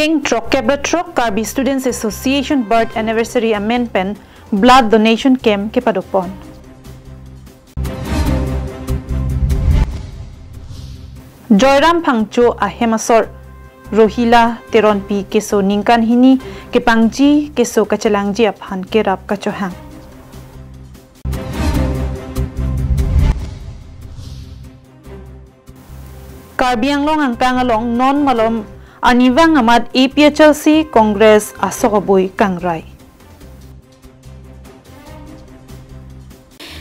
Indeng Trok Karbi Students Association Birth Anniversary Amendment Blood Donation Camp ke Padopon. Joyram Pangcho Ahemasor Rohila Teronpi keso Ningkan Hini ke Pangji keso Kachalangji Aphan ke Rap Kachohang. Karbi Anglong Anglong non malom Anivang Amad APHLC Congress Asokabui Kangrai.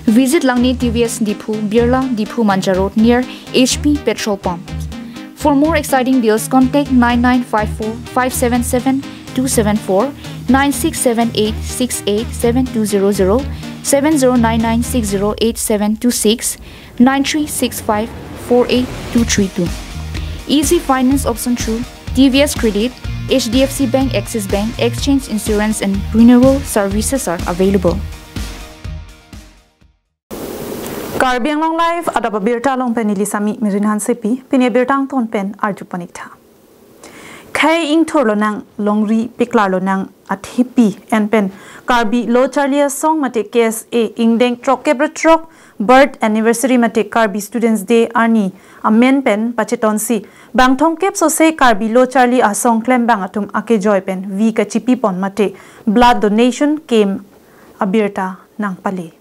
Visit Langni TVS Dipu, Birla Dipu Manja Road near HP Petrol Pump. For more exciting deals, contact 9954 577 274 9678 68 7200 7099 608726 9365 48232. Easy finance option through TVS Credit, HDFC Bank, Axis Bank, Exchange Insurance and Renewal services are available. KarbiAnglongLIVE adaba birta long pen ilisami mirinhan sepi pine birtang ton pen arjupanikta. Kai ing thorlo nang longri piklarlo nang athipi en pen Karbi lo charlia song mate KSA Indeng Trok birth anniversary mate Karbi Students Day arni amen pen pachetonsi bangthong kep so se Karbi lo charli a song klem bang atum ake joy pen vi ka chipi pon mate blood donation came abirta nang pale.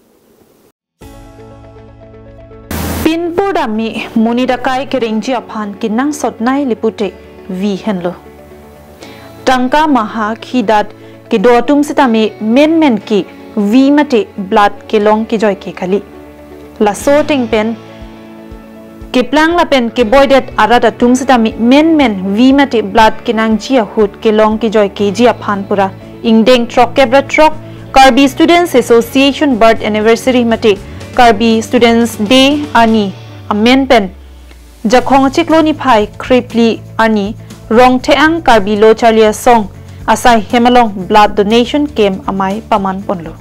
Pinpur dami munidakai kerengji aphan kinang sotnai lipute vi henlo. Tangka maha khidat ke doatum sitame men ki vi mate blood ke long ke joy ke khali. La sorting pen ke plang la pen ke boydet arada tum sitame men vi mate blood ke nang jia hut ke long ke joy ke jia phan pura Indeng Trok Karbi Students Association birth anniversary mate Karbi Students Day ani amen pen jakhong chikloni phai kripli ani rong theang Karbi lo charlia song asai hemalong blood donation camp amai paman ponlo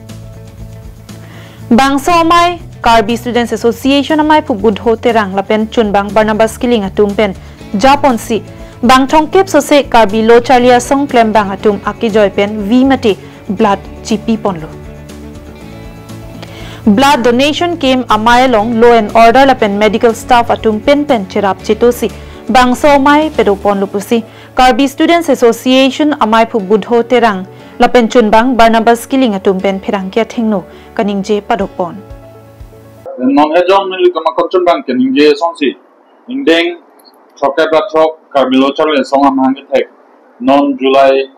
bangso amai Karbi Students Association amai pu budho terang lapen chunbang Barnabas Killing atum pen japon si bangthong kep so se Karbi lo charlia song claim bang atum akijoy pen vi mate blood chipi ponlo. Blood donation came amai long law and order lapen medical staff atum pen chirap chitosi bangso mai pedopon lupusi Karbi Students Association amai pu budho terang lapen chunbang Barnabas Killing atum pen phirangkia thengno kaningje padopon non hejong nili kama chunbang kaningje songsi Indeng Trok Karbi lo charli song amang thek non July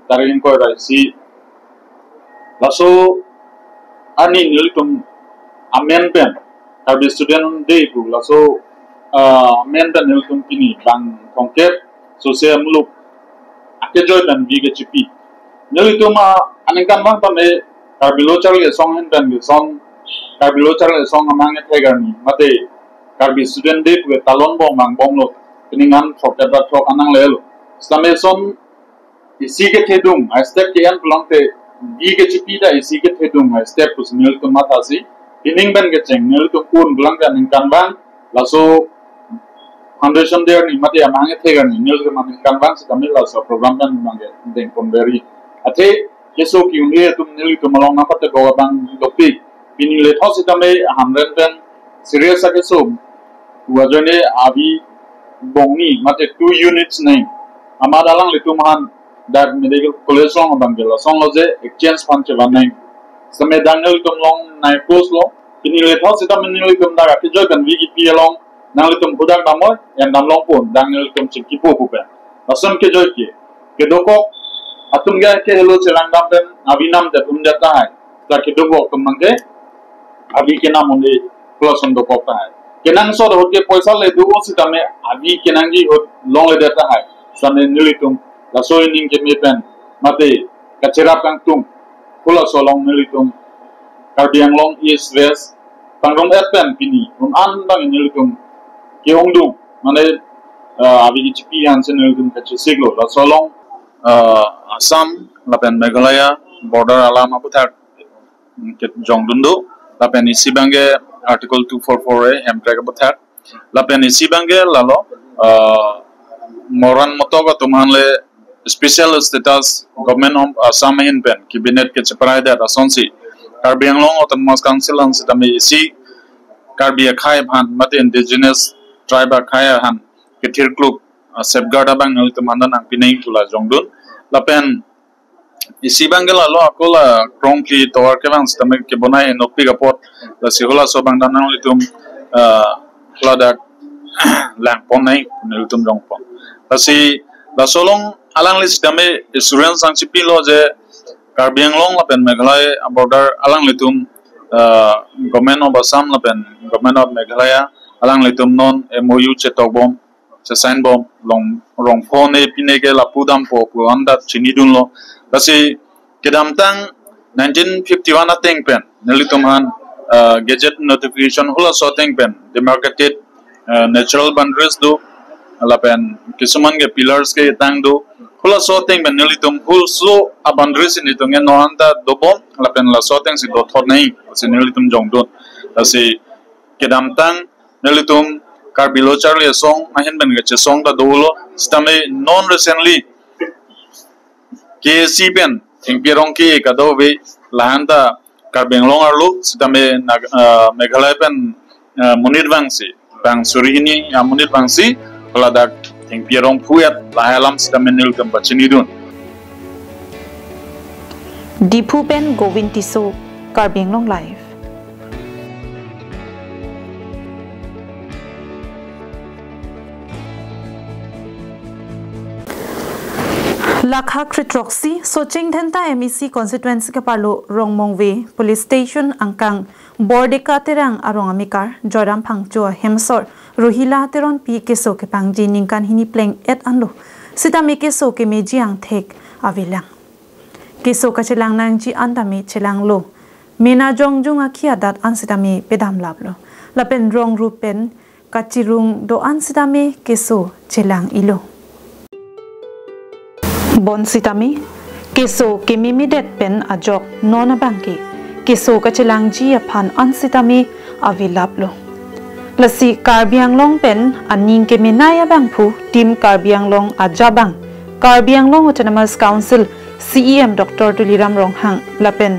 tarin ko rai si laso ani nilitum amen pen Karbi Student Day pu laso amen pen nilitum kini bang kongket sosial muluk ake joy pen vi ke chipi nilitum anengkan bang tame Karbi lo charli song hen pen song Karbi lo charli song amang thegani mate Karbi Student Day pu talon bong mang bong lo keningan Trok anang lelo stame son isi ke thedung a step ke an pulang te di ke chipi da isi ke thedung a step us nil to mata si ining ban ke cheng nil to kun bulang da ning kan bang laso foundation there ni mate amang thega ni nil ke man kan bang sa tamil laso program ban mangi deng konberi ate keso ki unge tum nil to malong na pat ko bang lopi pini le thos tame hamren ben serious ake so wajone abi bongni mate 2 units name amadalang lituman that medical college song bangela song loje exchange fund che banai same dangel tum long nai post lo ini le thos ita menil tum da ke joy kan wiki pi long nang le tum budang damoy yan dam long pon dangel tum chiki po pu pe asam ke joy ke doko atum ga ke hello chelang dam ben abinam te tum jata hai ta ke doko tum mangge abi ke nam onde plus on doko ta hai kenang so ho ke paisa le du sita me abi kenang ji ho long le data hai same nilitum la so ining ke me pen mate kachera kang tum kula so long nilitum KarbiAnglong East West pangrong pen pini an bang nilitum ke ongdung mane abi chipi hansen nilitum kache siglo la so long Assam la pen Meghalaya border alam aputar ke jongdundo la pen isi bange article 244A hamtrack aputar la pen isi bange lalo moran moto ka tumhan le special status government of Assam hin pen cabinet ke chaprai da asonsi Karbi Anglong Autonomous Council ang sitami isi Karbi akhai bhan mate indigenous tribe akhai han ketir klub safeguard abang ngal temandan ang pinai tula jongdun lapen isi bangala lo akola krongki tawar ke bang sitami ke bonai nokpi gapot la sihula so bang danang litum ladak lang ponai niltum jongpon lasi la solong alang lis dame insurance ang sipilo je Karbi Anglong lapen Meghalaya border alang litum government of Assam lapen government of Meghalaya alang litum non MOU chetok bom se sign bom long phone pinege la pudam po anda chinidun lo lasi kedam tang 1951 ateng pen nelitum han gadget notification hula so teng pen demarcated natural boundaries do lapen kisuman ge pillars ke tang do hula so teng pen nelitum hul so a boundaries ni tung no anta do bom lapen la so teng si do thot nei si nelitum jong do lasi kedam tang nelitum Karbilo Charlie song ahin ben ge song da dolo stame non recently KC pen ingpirong ki kadobe lahanta Karbi Anglong arlu stame Meghalaya pen munir bangsi bang surihini munir bangsi peladak ingpirong puyat lahalam stame nil kembachinidun Dipu pen Govintiso KarbiAnglongLIVE Lakha Kritroxi Soching Thenta MEC constituency ke parlo Rongmongwe police station angkang bordeka terang arong amikar Joram Phangcho Hemsor Ruhila teron pi keso ke pangji ningkan hini pleng et anlo sitami keso ke mejiang thek avilang keso ka chelang nang ji andami chelang lo mena jongjung akhia dat ansitami pedam lablo lapen rong rupen kachirung do ansitami keso chelang ilo Bon sitami keso kimimi det pen ajok nona bangki keso kachelang ji aphan ansitami avilaplo lasi Karbi Anglong pen aning ke menaya bangphu team Karbi Anglong ajabang Karbi Anglong Autonomous Council CEM Dr. Tuliram Ronghang lapen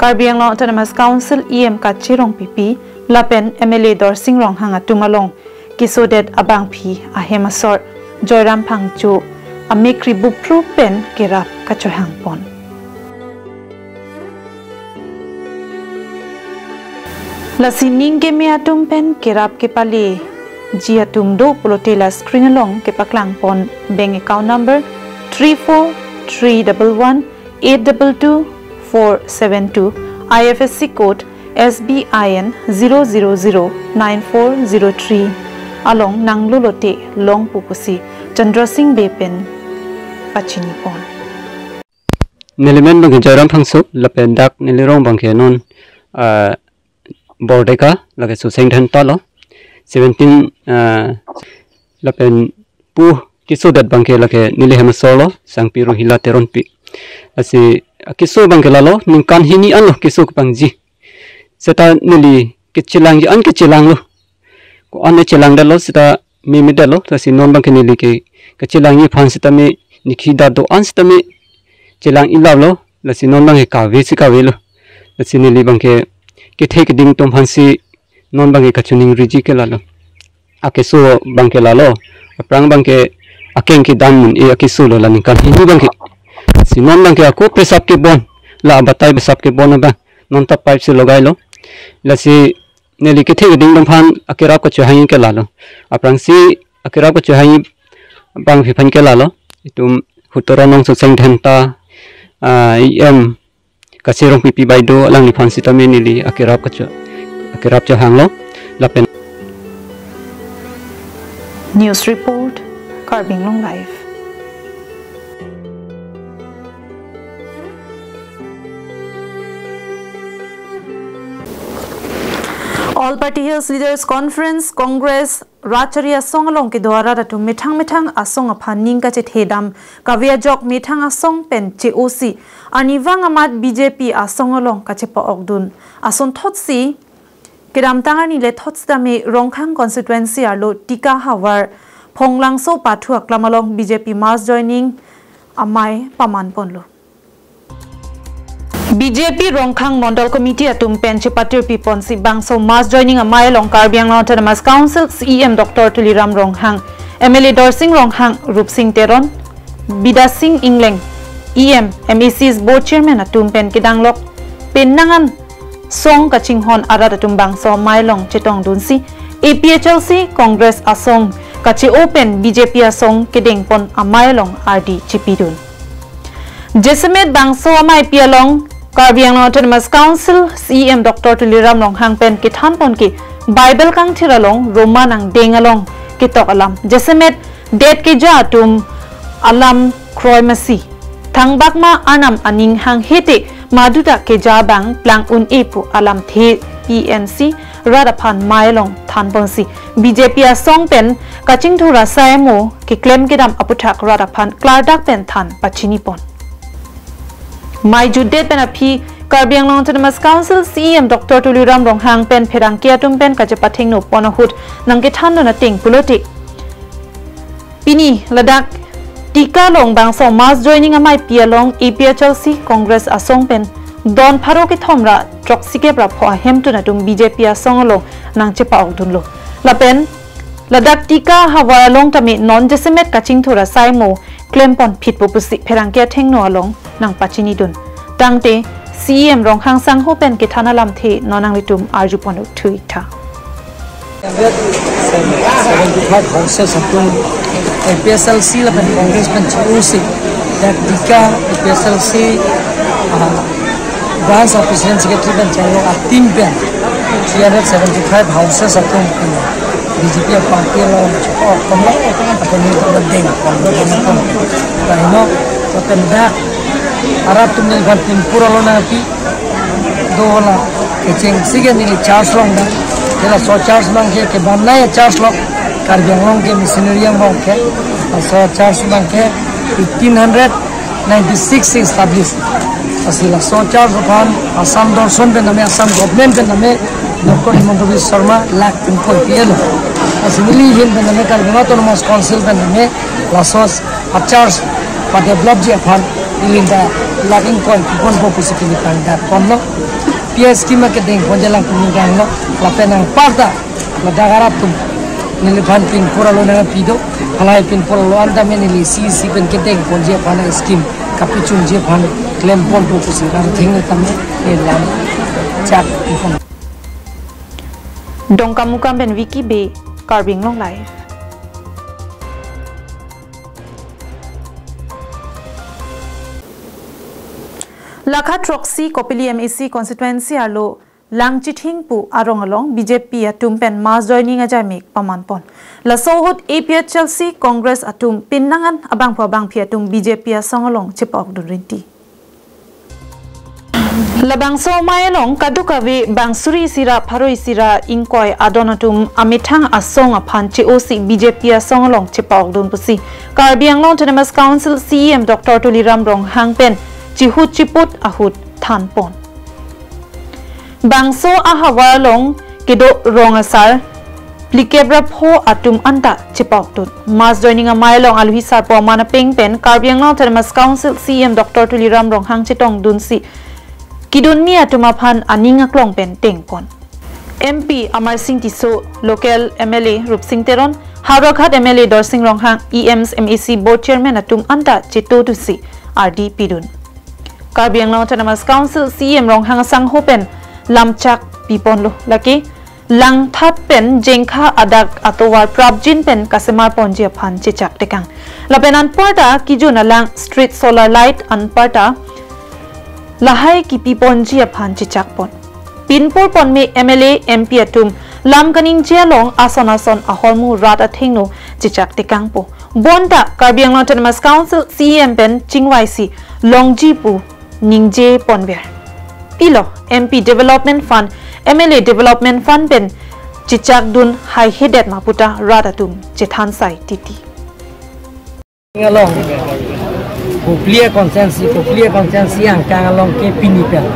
Karbi Anglong Autonomous Council EM kachirong pipi lapen MLA Dorsing Ronghang atungalong keso det abang phi ahemasor Joram Phangcho Amikri bupru pen kirap kachohang pon. Lasining ke me atum pen kirap ke pali ji atum do polotela screen along ke paklang pon bank account number 34311822 IFSC code SBIN 0009403 along nanglulote long pupusi Chandra Singh Bepen Pachini Pon Nilimen bang Joram Phangso lapen dak nilirong bang non bordeka lage su seng than talo 17 lapen pu kiso dat bang lage nili hemasolo sang piru hila teron pi asi kiso bang lalo ningkan hini an lo kiso bang ji seta nili kichilang ji an kichilang lo ko an chilang dalo seta mi midalo tasi non bang nili ke kechilang ni phan seta mi nikhida do an seta mi chilang ilalo lasi non bang ka ve si ka ve lo lasi nili bang ke thek ding tom phan si non bang ka chuning riji ke lalo akeso bang ke lalo prang bang ke akeng ki dan mun e akeso lo laning kan hi bang ke si non bang ke ko pesap ke bon la batai besap ke bon ba non ta pipe se logai lo lasi neli ke thek ding tom phan akera ko chahi ke lalo aprang si akera ko chahi bang phi phan ke lalo itum hutora nong so seng thenta em kasirong pipi baido alang ni phan sitame nili akera ko cha hanglo lapen News report KarbiAnglongLIVE All Party Hills Leaders Conference Congress Racharia Song along ke dwara ratu mithang asong aphaning ka che thedam kavia jok mithang asong pen che osi aniwang amat BJP asong along ka che pa okdun ason thotsi kedam tangani le thotsdame rongkhang constituency arlo tika hawar phonglang so pathu aklamalong BJP mass joining amai paman ponlo BJP Rongkhang Mondal Committee atum penche patir pipon si bangso mass joining amai long KarbiAnglong Autonomous Council CEM Dr. Tuliram Ronghang MLA Dorsing Ronghang Rup Singh Teron Bida Singh Ingleng EM MEC's board chairman atum pen kidanglok penangan song kachinghon arat atum bangso amai long chetong dunsi APHLC Congress asong kachi open BJP asong kedeng pon amai long RD chipidun Jesemet bangso amai pialong KarbiAnglong Autonomous Council CEM Dr. Tuliram Ronghang pen kithan pon ki Bible kang thiralong Roman ang dengalong kitok alam Jesemet det ke ja atum alam kroy masi thangbakma anam aning hang hete maduda ke ja bang plang un epu alam the PNC radaphan mailong thanponsi BJP asong pen kaching thura saemo ki claim kedam aputhak radaphan klardak pen than pachini pon mai judet pen aphi KarbiAnglong Autonomous Council CEM Dr. Tuliram Ronghang pen pherang kia tum pen kajapathing no ponahut nangke than na ting politik pini ladak tika long bangso mass joining amai pialong APHLC Congress asong pen don pharo ke thomra troksike pra pho hem tu na tum BJP asong lo nang chepa okdun lo lapen ladak tika hawa long tami non jesemet kaching thura saimo klempon phit pupusi pherang kia thengno along nang pachini dun tangte CEM Ronghang sang ho pen ke thana lam the nonang litum arju ponu thuita 75 houses atung APSLC la pen Congress pen chusi that dika APSLC branch of president secretary pen chalo atim pen 375 houses atung BJP party lo komla apani deng no pen da arab tumne ban pura lo na pi dola kecheng sigen ni charge long da Kela so charge mang ke banna ya charge lo KarbiAnglong ke missionary mang ke so charge mang ke 1596 established asila so charge upon Assam Dorson pe name Assam government pe name Dr. Himanta Biswa Sharma lakh pinko pielo asimili hin pe name KarbiAnglong Autonomous Council pe name lasos a charge pa develop je upon ilinda laking point pon po pusipili pangkat ponlo PS scheme ke deng ponjalang punggang lo lapenang parta ladagara tum niliphan pin pura lo na pido halai pin pura lo anda menili CC pen ke deng ponje phana scheme kapichun je phan claim pon to pusiram thing tamme e lam chak phone dongkamukam ben wiki be KarbiAnglongLIVE Lakha Troxy Kopili MEC constituency arlo langchithing pu arongalong BJP atum pen mass joining a jamik pamanpon la sohut APHLC Congress atum pinnangan abang pabang phiatum BJP asongalong chepok durinti labang so mailong kadukawe bangsuri sira pharoi sira inkoi adonatum amithang asong aphan COC BJP asongalong chepok dun pusi KarbiAnglong Autonomous Council CEM Dr. Tuliram Ronghang pen Chihut chiput ahut thanpon bangso ahawalong kido rongasar plikebra pho atum anta chipautut mass joining a mailong alhi sar pomana pengpen KarbiAnglong Autonomous Council CEM Dr. Tuliram Ronghang chitong dunsi kidunni atuma phan aninga klong pen tengpon MP Amar Singh Tiso local MLA Rup Singh Teron Harakhat MLA Dorsing Ronghang EM's MEC board chairman atum anta chito dusi RD pidun KarbiAnglong Autonomous Council CEM Ronghang sang hopen lamchak pipon lo laki lang that pen jengkha adak atowar prabjin pen kasemar ponje phan chechak tekang lapenan parta kijuna lang street solar light an parta lahai ki piponji phan chechak pon pinpur pon me MLA MP atum lam kaning jelong ason aholmu rat athengno chechak tekang po bonta KarbiAnglong Autonomous Council CEM pen chingwaisi longji pu Ningje Ponver Pilo MP Development Fund MLA Development Fund pen chichak dun high headed maputa radatum chethan sai titi along clear conscience yang kang along ke pinipel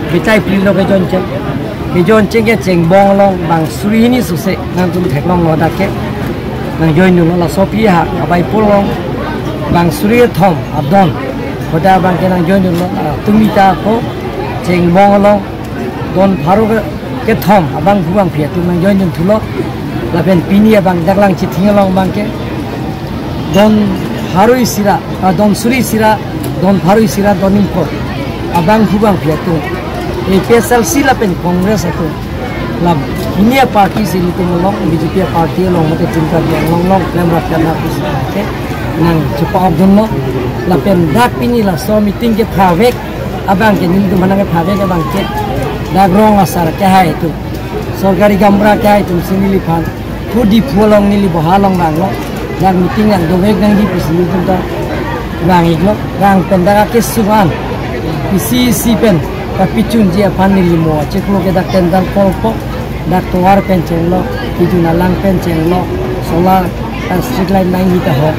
bitai pilo ke jon chen ke cheng bong long bang suri ni suse nang tum theklong lo da ke nang join nu la sopi ha abai pulong bang Surya Thom Abdon hoda bang kenang join lo tumita ko jeng mongolong don pharu ke thom abang buang phia tu mang join thulo la ben pini abang daklang chithingalong bang ke don pharu sira don suri sira don pharu sira don impor abang buang phia tu e pesal sila pen congress atu la India party sini tu melong BJP party long mate cinta dia long lemra karena ke nang cepat abdullah la pen dak pini la so meeting ke phawek abang ke nin tu manang phawek abang ke dak rong asar ke hai tu sorgari gamra ke hai tu sini liphan pudi pholong nili bohalong bang lo dak meeting yang dowek nang di sini tu ta bang iglo bang pen dak ke suban isi pen tapi cunji apa nili mo ceklo ke dak tendal polpo dak tuar penceng lo itu nalang penceng lo solar street light nang kita ho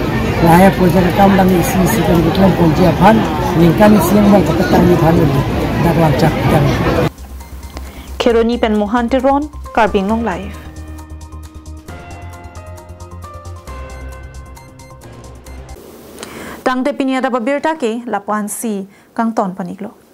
lahir projek kam dang isi kan iklan kunci apan ningkan isi yang mau ketang ni phan ni dak lancak kan Keroni pen Mohantiron KarbiAnglongLIVE Tang te pinia da babirta ke lapuan si kang ton paniklo